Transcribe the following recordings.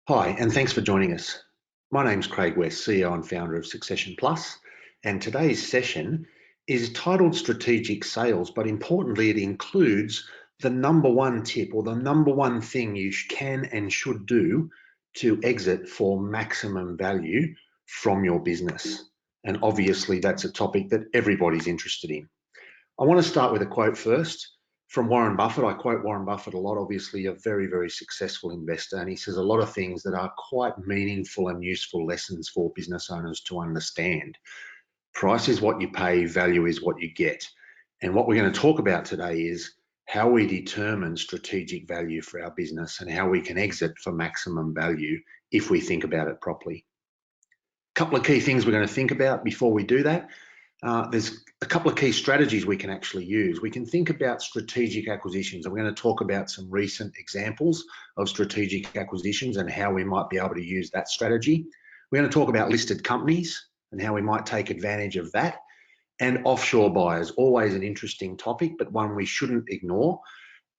Hi, and thanks for joining us. My name's Craig West, CEO and founder of Succession Plus, and today's session is titled Strategic Sales, but importantly, it includes the number one tip or the number one thing you can and should do to exit for maximum value from your business. And obviously, that's a topic that everybody's interested in. I want to start with a quote first from Warren Buffett. I quote Warren Buffett a lot, obviously a very, very successful investor, and he says a lot of things that are quite meaningful and useful lessons for business owners to understand. Price is what you pay, value is what you get. And what we're going to talk about today is how we determine strategic value for our business and how we can exit for maximum value if we think about it properly. A couple of key things we're going to think about before we do that. There's a couple of key strategies we can actually use. We can think about strategic acquisitions, and we're going to talk about some recent examples of strategic acquisitions and how we might be able to use that strategy. We're going to talk about listed companies and how we might take advantage of that, and offshore buyers, always an interesting topic, but one we shouldn't ignore.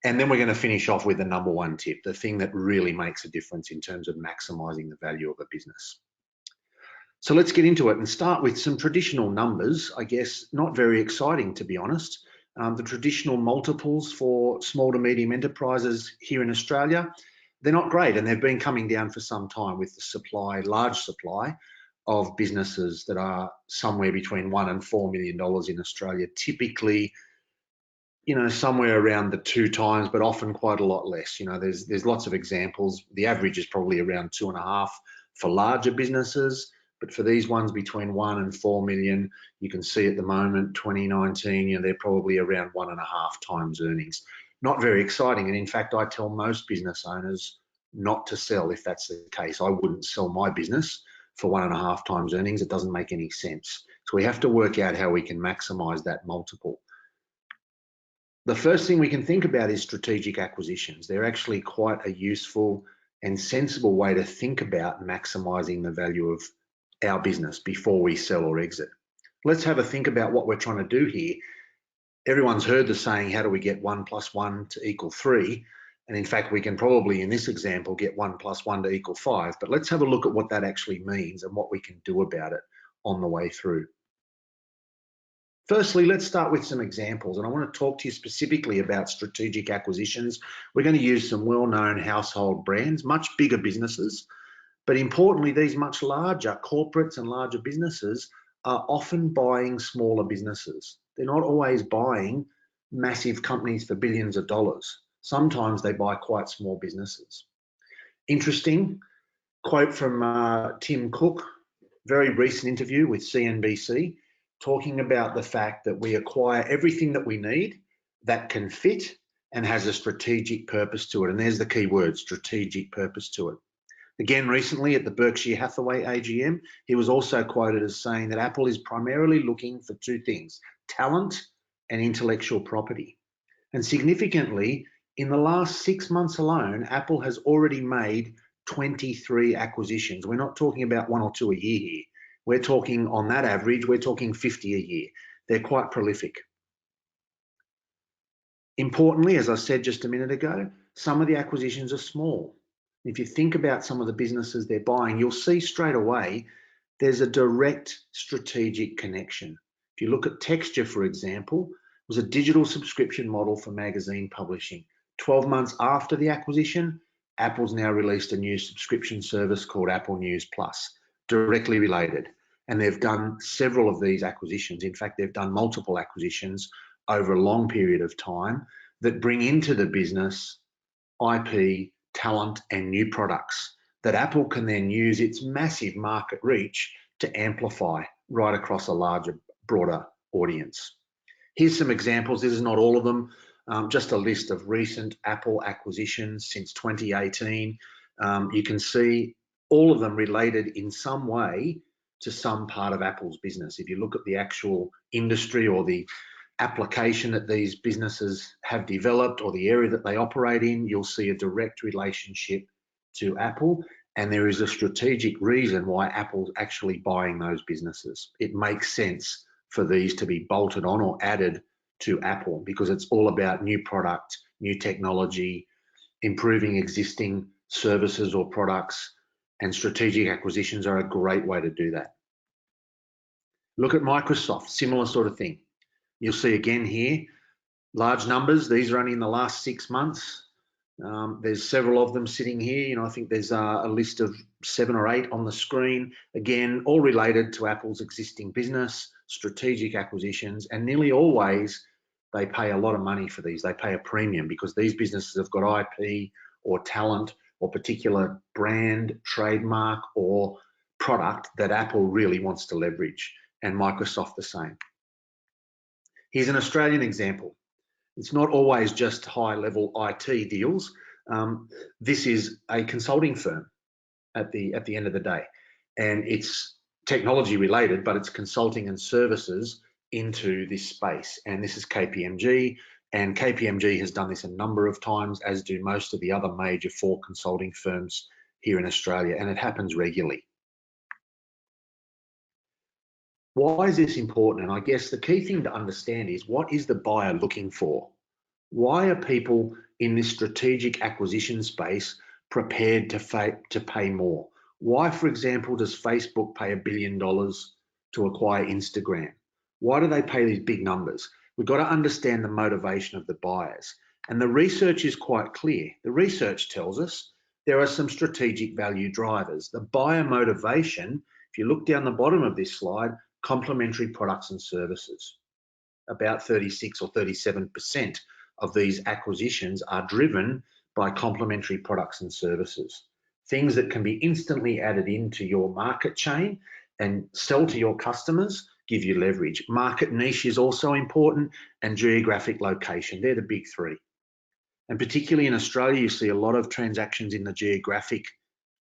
And then we're going to finish off with the number one tip, the thing that really makes a difference in terms of maximizing the value of a business. So let's get into it and start with some traditional numbers. I guess not very exciting, to be honest. The traditional multiples for small to medium enterprises here in Australia, they're not great, and they've been coming down for some time with the large supply of businesses that are somewhere between $1 and $4 million in Australia, typically, somewhere around the 2 times, but often quite a lot less. There's lots of examples. The average is probably around 2.5 for larger businesses. But for these ones between 1 and 4 million, you can see at the moment, 2019, they're probably around 1.5 times earnings. Not very exciting. And in fact, I tell most business owners not to sell if that's the case. I wouldn't sell my business for 1.5 times earnings. It doesn't make any sense. So we have to work out how we can maximize that multiple. The first thing we can think about is strategic acquisitions. They're actually quite a useful and sensible way to think about maximizing the value of our business before we sell or exit. Let's have a think about what we're trying to do here. Everyone's heard the saying, how do we get 1 + 1 to equal 3? And in fact, we can probably, in this example, get 1 + 1 to equal 5. But let's have a look at what that actually means and what we can do about it on the way through. Firstly, let's start with some examples. And I want to talk to you specifically about strategic acquisitions. We're going to use some well-known household brands, much bigger businesses. But importantly, these much larger corporates and larger businesses are often buying smaller businesses. They're not always buying massive companies for billions of dollars. Sometimes they buy quite small businesses. Interesting quote from Tim Cook, very recent interview with CNBC, talking about the fact that we acquire everything that we need that can fit and has a strategic purpose to it. And there's the key word, strategic purpose to it. Again, recently at the Berkshire Hathaway AGM, he was also quoted as saying that Apple is primarily looking for 2 things, talent and intellectual property. And significantly, in the last 6 months alone, Apple has already made 23 acquisitions. We're not talking about 1 or 2 a year here. We're talking, on that average, we're talking 50 a year. They're quite prolific. Importantly, as I said just a minute ago, some of the acquisitions are small. If you think about some of the businesses they're buying, you'll see straight away there's a direct strategic connection. If you look at Texture, for example, it was a digital subscription model for magazine publishing. 12 months after the acquisition, Apple's now released a new subscription service called Apple News Plus, directly related. And they've done several of these acquisitions. In fact, they've done multiple acquisitions over a long period of time that bring into the business IP, talent, and new products that Apple can then use its massive market reach to amplify right across a larger, broader audience. Here's some examples. This is not all of them, just a list of recent Apple acquisitions since 2018. You can see all of them related in some way to some part of Apple's business. If you look at the actual industry or the application that these businesses have developed or the area that they operate in, you'll see a direct relationship to Apple, and there is a strategic reason why Apple's actually buying those businesses. It makes sense for these to be bolted on or added to Apple because it's all about new product, new technology, improving existing services or products, And strategic acquisitions are a great way to do that. Look at Microsoft, similar sort of thing. You'll see again here, large numbers. These are only in the last 6 months. There's several of them sitting here. I think there's a list of 7 or 8 on the screen. Again, all related to Apple's existing business, strategic acquisitions, and nearly always they pay a lot of money for these. They pay a premium because these businesses have got IP or talent or particular brand, trademark, or product that Apple really wants to leverage, and Microsoft the same. Here's an Australian example. It's not always just high-level IT deals. This is a consulting firm at the end of the day, and it's technology related, but it's consulting and services into this space. And this is KPMG, and KPMG has done this a number of times, as do most of the other major 4 consulting firms here in Australia, and it happens regularly. Why is this important? And I guess the key thing to understand is, what is the buyer looking for? Why are people in this strategic acquisition space prepared to pay more? Why, for example, does Facebook pay $1 billion to acquire Instagram? Why do they pay these big numbers? We've got to understand the motivation of the buyers. And the research is quite clear. The research tells us there are some strategic value drivers. The buyer motivation, if you look down the bottom of this slide, complementary products and services. About 36 or 37% of these acquisitions are driven by complementary products and services. Things that can be instantly added into your market chain and sell to your customers, give you leverage. Market niche is also important, and geographic location. They're the big 3. And particularly in Australia, you see a lot of transactions in the geographic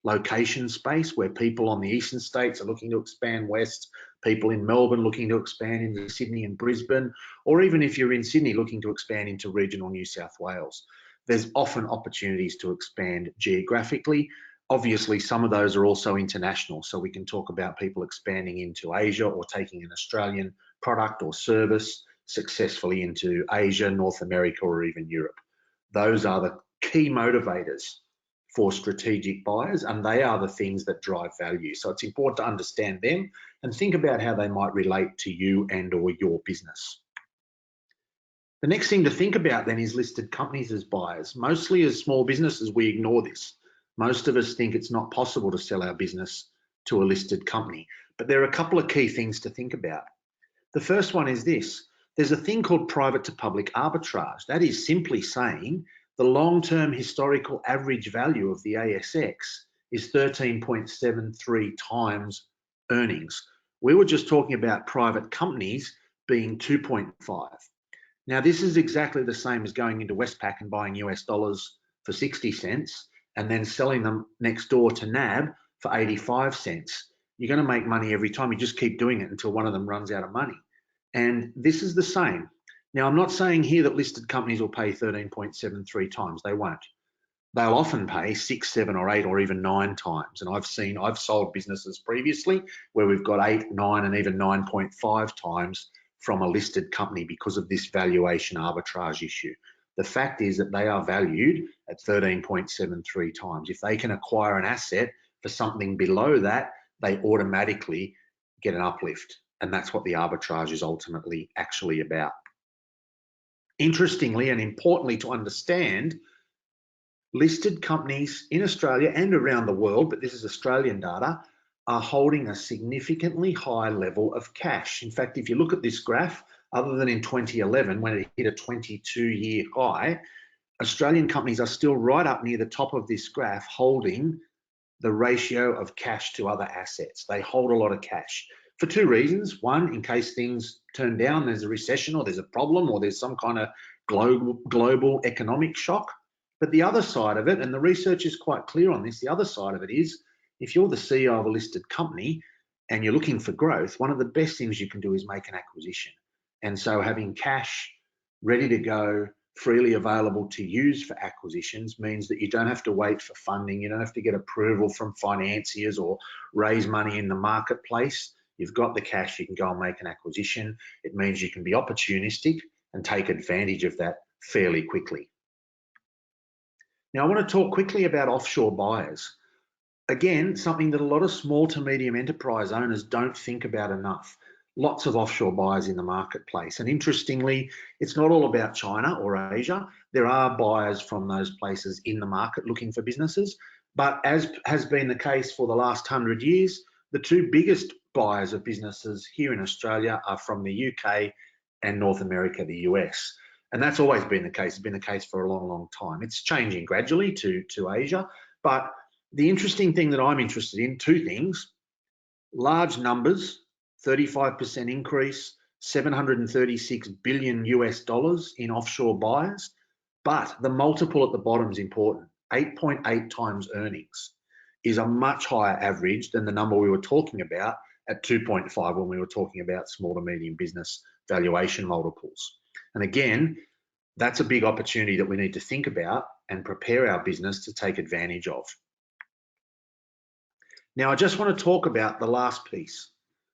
location space, where people on the eastern states are looking to expand west, people in Melbourne looking to expand into Sydney and Brisbane, or even if you're in Sydney looking to expand into regional New South Wales. There's often opportunities to expand geographically. Obviously, some of those are also international, so we can talk about people expanding into Asia or taking an Australian product or service successfully into Asia, North America, or even Europe. Those are the key motivators for strategic buyers, and they are the things that drive value. So it's important to understand them and think about how they might relate to you and or your business. The next thing to think about then is listed companies as buyers. Mostly as small businesses, we ignore this. Most of us think it's not possible to sell our business to a listed company, but there are a couple of key things to think about. The first one is this: there's a thing called private to public arbitrage. That is simply saying the long-term historical average value of the ASX is 13.73 times earnings. We were just talking about private companies being 2.5. Now, this is exactly the same as going into Westpac and buying US dollars for 60 cents and then selling them next door to NAB for 85 cents. You're going to make money every time. You just keep doing it until one of them runs out of money. And this is the same. Now, I'm not saying here that listed companies will pay 13.73 times. They won't. They'll often pay 6, 7, or 8, or even 9 times. And I've sold businesses previously where we've got 8, 9, and even 9.5 times from a listed company because of this valuation arbitrage issue. The fact is that they are valued at 13.73 times. If they can acquire an asset for something below that, they automatically get an uplift. And that's what the arbitrage is ultimately actually about. Interestingly and importantly to understand, listed companies in Australia and around the world, but this is Australian data, are holding a significantly high level of cash. In fact, if you look at this graph, other than in 2011 when it hit a 22-year high, Australian companies are still right up near the top of this graph holding the ratio of cash to other assets. They hold a lot of cash for 2 reasons. One, in case things turn down, there's a recession or there's a problem or there's some kind of global economic shock. But the other side of it, and the research is quite clear on this, the other side of it is, if you're the CEO of a listed company and you're looking for growth, one of the best things you can do is make an acquisition. And so having cash ready to go, freely available to use for acquisitions means that you don't have to wait for funding. You don't have to get approval from financiers or raise money in the marketplace. You've got the cash, you can go and make an acquisition. It means you can be opportunistic and take advantage of that fairly quickly. Now, I want to talk quickly about offshore buyers. Again, something that a lot of small to medium enterprise owners don't think about enough. Lots of offshore buyers in the marketplace. And interestingly, it's not all about China or Asia. There are buyers from those places in the market looking for businesses. But as has been the case for the last 100 years, the two biggest buyers of businesses here in Australia are from the UK and North America, the US. And that's always been the case. It's been the case for a long, long time. It's changing gradually to Asia. But the interesting thing that I'm interested in, two things: large numbers, 35% increase, 736 billion US dollars in offshore buyers, but the multiple at the bottom is important. 8.8 times earnings is a much higher average than the number we were talking about at 2.5 when we were talking about small to medium business valuation multiples. And again, that's a big opportunity that we need to think about and prepare our business to take advantage of. Now, I just want to talk about the last piece.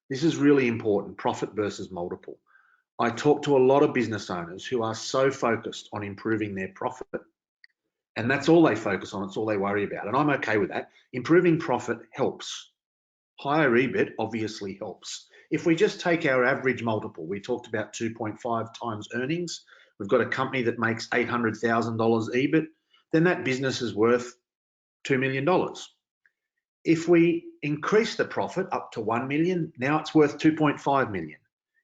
This is really important: profit versus multiple. I talk to a lot of business owners who are so focused on improving their profit, and that's all they focus on. It's all they worry about. And I'm okay with that. Improving profit helps. Higher EBIT obviously helps. If we just take our average multiple, we talked about 2.5 times earnings. We've got a company that makes $800,000 EBIT, then that business is worth $2 million. If we increase the profit up to 1 million, now it's worth 2.5 million.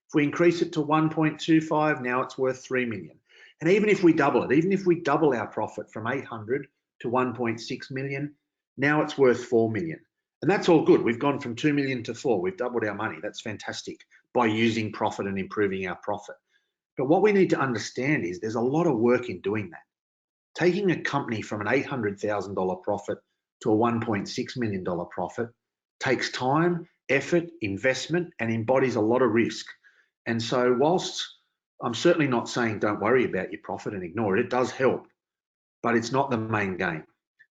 If we increase it to 1.25, now it's worth 3 million. And even if we double it, even if we double our profit from 800 to 1.6 million, now it's worth 4 million. And that's all good. We've gone from 2 million to 4. We've doubled our money. That's fantastic by using profit and improving our profit. But what we need to understand is there's a lot of work in doing that. Taking a company from an $800,000 profit to a $1.6 million profit takes time, effort, investment, and embodies a lot of risk. And so whilst I'm certainly not saying don't worry about your profit and ignore it, it does help, but it's not the main game.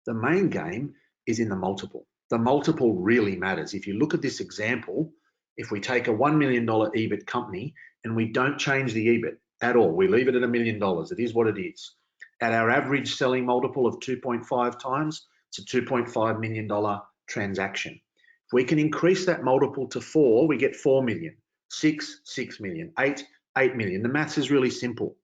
The main game is in the multiple. The multiple really matters. If you look at this example, if we take a $1 million EBIT company and we don't change the EBIT at all, we leave it at $1 million, it is what it is. At our average selling multiple of 2.5 times, it's a $2.5 million transaction. If we can increase that multiple to 4, we get 4 million, 6 million, 8 million. The maths is really simple.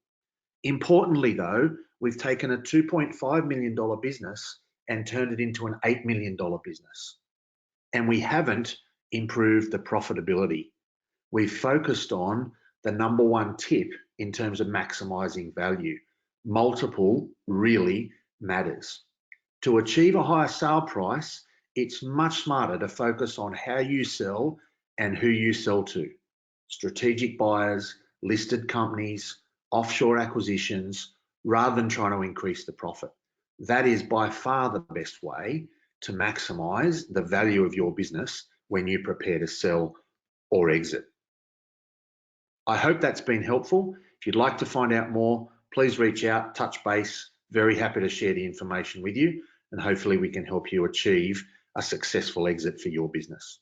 Importantly though, we've taken a $2.5 million business and turned it into an $8 million business. And we haven't improved the profitability. We've focused on the number one tip in terms of maximizing value. Multiple really matters. To achieve a higher sale price, it's much smarter to focus on how you sell and who you sell to. Strategic buyers, listed companies, offshore acquisitions, rather than trying to increase the profit. That is by far the best way to maximize the value of your business when you prepare to sell or exit. I hope that's been helpful. If you'd like to find out more, please reach out, touch base. Very happy to share the information with you, and hopefully we can help you achieve a successful exit for your business.